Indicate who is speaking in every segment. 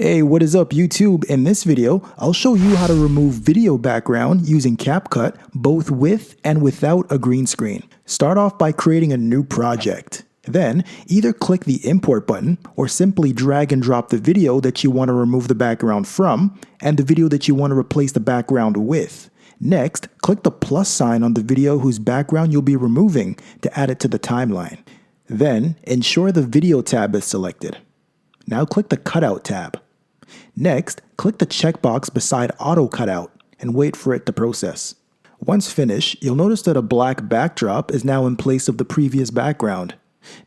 Speaker 1: Hey, what is up YouTube? In this video, I'll show you how to remove video background using Capcut both with and without a green screen. Start off by creating a new project. Then, either click the import button or simply drag and drop the video that you want to remove the background from and the video that you want to replace the background with. Next, click the plus sign on the video whose background you'll be removing to add it to the timeline. Then, ensure the video tab is selected. Now click the cutout tab. Next, click the checkbox beside Auto Cutout and wait for it to process. Once finished, you'll notice that a black backdrop is now in place of the previous background.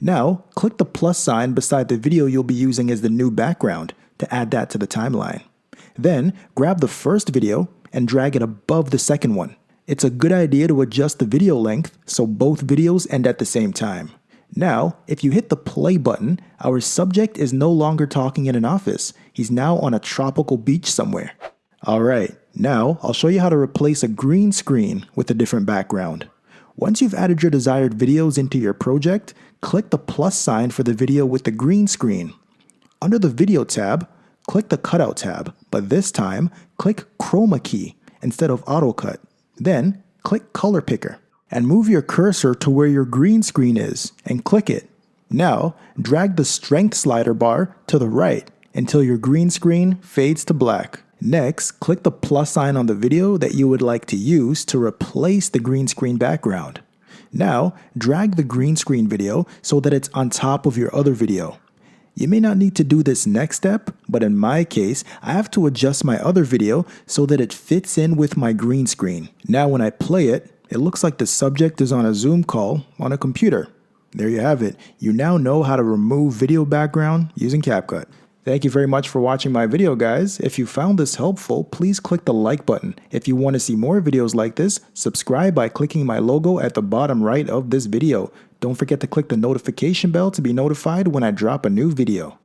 Speaker 1: Now, click the plus sign beside the video you'll be using as the new background to add that to the timeline. Then, grab the first video and drag it above the second one. It's a good idea to adjust the video length so both videos end at the same time. Now, if you hit the play button, our subject is no longer talking in an office. He's now on a tropical beach somewhere. Alright, now I'll show you how to replace a green screen with a different background. Once you've added your desired videos into your project, click the plus sign for the video with the green screen. Under the video tab, click the cutout tab, but this time, click chroma key instead of auto cut. Then, click color picker and move your cursor to where your green screen is and click it. Now, drag the strength slider bar to the right until your green screen fades to black. Next, click the plus sign on the video that you would like to use to replace the green screen background. Now, drag the green screen video so that it's on top of your other video. You may not need to do this next step, but in my case, I have to adjust my other video so that it fits in with my green screen. Now when I play it, it looks like the subject is on a Zoom call on a computer. There you have it. You now know how to remove video background using Capcut. Thank you very much for watching my video, guys. If you found this helpful, please click the like button. If you want to see more videos like this, subscribe by clicking my logo at the bottom right of this video. Don't forget to click the notification bell to be notified when I drop a new video.